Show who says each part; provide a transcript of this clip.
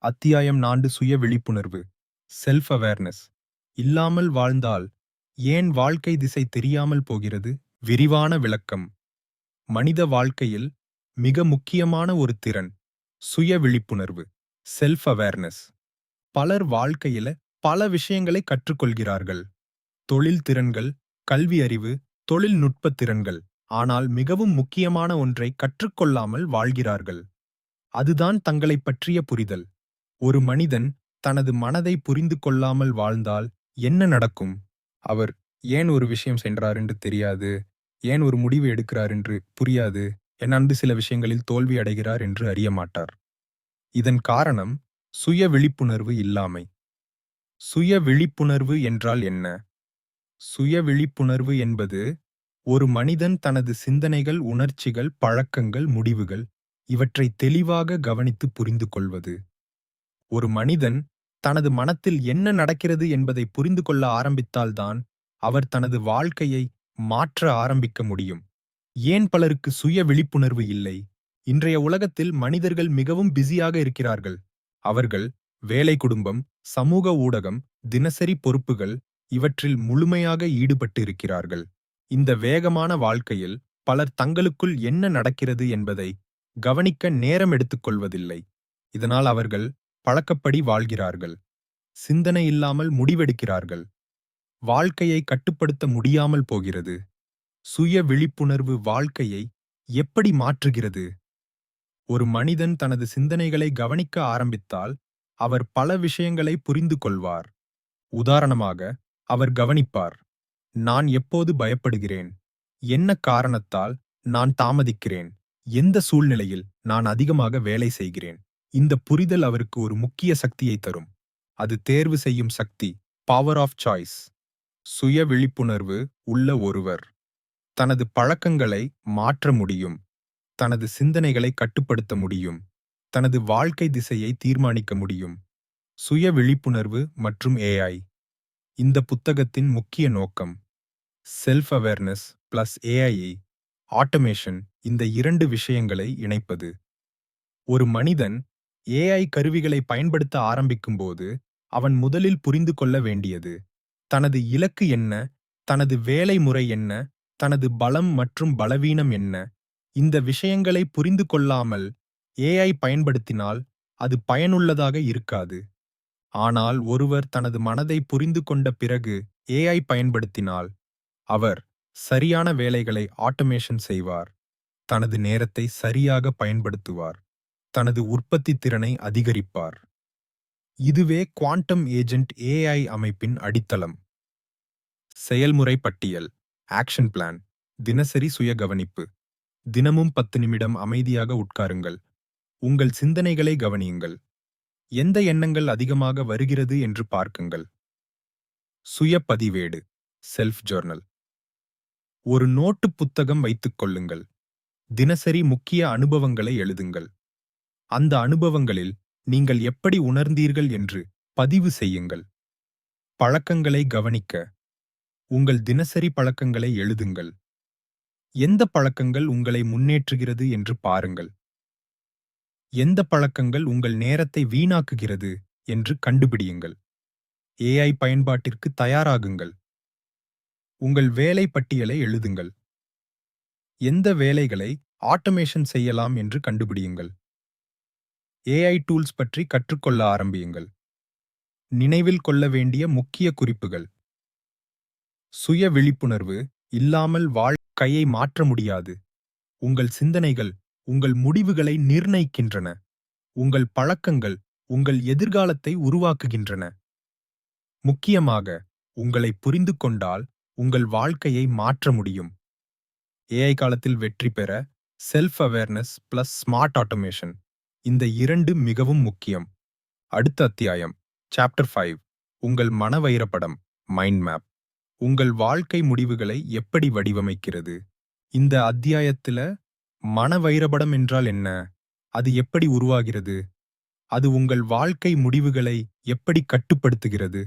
Speaker 1: அத்தியாயம் 4 சுய விழிப்புணர்வு செல்ஃப் அவேர்னஸ் இல்லாமல் வாழ்ந்தால் ஏன் வாழ்க்கை திசை தெரியாமல் போகிறது? விரிவான விளக்கம். மனித வாழ்க்கையில் மிக முக்கியமான ஒரு திறன் சுய விழிப்புணர்வு, செல்ஃப் அவேர்னஸ். பலர் வாழ்க்கையில பல விஷயங்களை கற்றுக்கொள்கிறார்கள். தொழில் திறன்கள், கல்வி அறிவு, தொழில்நுட்ப திறன்கள். ஆனால் மிகவும் முக்கியமான ஒன்றை கற்றுக்கொள்ளாமல் வாழ்கிறார்கள். அதுதான் தங்களைப் பற்றிய புரிதல். ஒரு மனிதன் தனது மனதை புரிந்து கொள்ளாமல் வாழ்ந்தால் என்ன நடக்கும்? அவர் ஏன் ஒரு விஷயம் சென்றார் என்று தெரியாது, ஏன் ஒரு முடிவு எடுக்கிறார் என்று புரியாது, என்னாண்டு சில விஷயங்களில் தோல்வி அடைகிறார் என்று அறிய மாட்டார். இதன் காரணம் சுய விழிப்புணர்வு இல்லாமை. சுய விழிப்புணர்வு என்றால் என்ன? சுய விழிப்புணர்வு என்பது ஒரு மனிதன் தனது சிந்தனைகள், உணர்ச்சிகள், பழக்கங்கள், முடிவுகள் இவற்றை தெளிவாக கவனித்து புரிந்து கொள்வது. ஒரு மனிதன் தனது மனத்தில் என்ன நடக்கிறது என்பதை புரிந்து கொள்ள ஆரம்பித்தால்தான் அவர் தனது வாழ்க்கையை மாற்ற ஆரம்பிக்க முடியும். ஏன் பலருக்கு சுய விழிப்புணர்வு இல்லை? இன்றைய உலகத்தில் மனிதர்கள் மிகவும் பிஸியாக இருக்கிறார்கள். அவர்கள் வேலை, குடும்பம், சமூக ஊடகம், தினசரி பொறுப்புகள் இவற்றில் முழுமையாக ஈடுபட்டு இருக்கிறார்கள். இந்த வேகமான வாழ்க்கையில் பலர் தங்களுக்குள் என்ன நடக்கிறது என்பதை கவனிக்க நேரம் எடுத்துக்கொள்வதில்லை. இதனால் அவர்கள் பழக்கப்படி வாழ்கிறார்கள். சிந்தனை இல்லாமல் முடிவெடுக்கிறார்கள். வாழ்க்கையை கட்டுப்படுத்த முடியாமல் போகிறது. சுய விழிப்புணர்வு வாழ்க்கையை எப்படி மாற்றுகிறது? ஒரு மனிதன் தனது சிந்தனைகளை கவனிக்க ஆரம்பித்தால் அவர் பல விஷயங்களை புரிந்து கொள்வார். உதாரணமாக, அவர் கவனிப்பார். நான் எப்போது பயப்படுகிறேன்? என்ன காரணத்தால் நான் தாமதிக்கிறேன்? எந்த சூழ்நிலையில் நான் அதிகமாக வேலை செய்கிறேன்? இந்த புரிதல் அவருக்கு ஒரு முக்கிய சக்தியை தரும். அது தேர்வு செய்யும் சக்தி, பவர் ஆஃப் சாய்ஸ். சுய விழிப்புணர்வு உள்ள ஒருவர் தனது பழக்கங்களை மாற்ற முடியும், தனது சிந்தனைகளை கட்டுப்படுத்த முடியும், தனது வாழ்க்கை திசையை தீர்மானிக்க முடியும். சுய விழிப்புணர்வு மற்றும் ஏஐ. இந்த புத்தகத்தின் முக்கிய நோக்கம் self awareness plus AI automation. இந்த இரண்டு விஷயங்களை இணைப்பது. ஒரு மனிதன் ஏஐ கருவிகளை பயன்படுத்த ஆரம்பிக்கும்போது அவன் முதலில் புரிந்து கொள்ள வேண்டியது தனது இலக்கு என்ன, தனது வேலை முறை என்ன, தனது பலம் மற்றும் பலவீனம் என்ன. இந்த விஷயங்களை புரிந்து கொள்ளாமல் ஏஐ பயன்படுத்தினால் அது பயனுள்ளதாக இருக்காது. ஆனால் ஒருவர் தனது மனதை புரிந்து கொண்ட பிறகு ஏஐ பயன்படுத்தினால் அவர் சரியான வேலைகளை ஆட்டோமேஷன் செய்வார், தனது நேரத்தை சரியாக பயன்படுத்துவார், தனது உற்பத்தி திறனை அதிகரிப்பார். இதுவே குவாண்டம் ஏஜென்ட் ஏஐ அமைப்பின் அடித்தளம். செயல்முறை பட்டியல், ஆக்ஷன் பிளான். தினசரி சுய கவனிப்பு. தினமும் 10 நிமிடம் அமைதியாக உட்காருங்கள். உங்கள் சிந்தனைகளை கவனியுங்கள். எந்த எண்ணங்கள் அதிகமாக வருகிறது என்று பார்க்குங்கள். சுய பதிவேடு, செல்ஃப் ஜர்னல். ஒரு நோட்டு புத்தகம் வைத்துக் கொள்ளுங்கள். தினசரி முக்கிய அனுபவங்களை எழுதுங்கள். அந்த அனுபவங்களில் நீங்கள் எப்படி உணர்ந்தீர்கள் என்று பதிவு செய்யுங்கள். பழக்கங்களை கவனிக்க உங்கள் தினசரி பழக்கங்களை எழுதுங்கள். எந்த பழக்கங்கள் உங்களை முன்னேற்றுகிறது என்று பாருங்கள். எந்த பழக்கங்கள் உங்கள் நேரத்தை வீணாக்குகிறது என்று கண்டுபிடியுங்கள். ஏஐ பயன்பாட்டிற்கு தயாராகுங்கள். உங்கள் வேலை பட்டியலை எழுதுங்கள். எந்த வேலைகளை ஆட்டோமேஷன் செய்யலாம் என்று கண்டுபிடியுங்கள். ஏஐ டூல்ஸ் பற்றி கற்றுக்கொள்ள ஆரம்பியுங்கள். நினைவில் கொள்ள வேண்டிய முக்கிய குறிப்புகள். சுய விழிப்புணர்வு இல்லாமல் வாழ்க்கையை மாற்ற முடியாது. உங்கள் சிந்தனைகள் உங்கள் முடிவுகளை நிர்ணயிக்கின்றன. உங்கள் பழக்கங்கள் உங்கள் எதிர்காலத்தை உருவாக்குகின்றன. முக்கியமாக, உங்களை புரிந்து கொண்டால் உங்கள் வாழ்க்கையை மாற்ற முடியும். ஏஐ காலத்தில் வெற்றி பெற self awareness plus smart automation. இந்த இரண்டு மிகவும் முக்கியம். அடுத்த அத்தியாயம், சாப்டர் 5. உங்கள் மன வைரப்படம், மைண்ட் மேப். உங்கள் வாழ்க்கை முடிவுகளை எப்படி வடிவமைக்கிறது? இந்த அத்தியாயத்துல மன வைரப்படம் என்றால் என்ன? அது எப்படி உருவாகிறது? அது உங்கள் வாழ்க்கை முடிவுகளை எப்படி கட்டுப்படுத்துகிறது?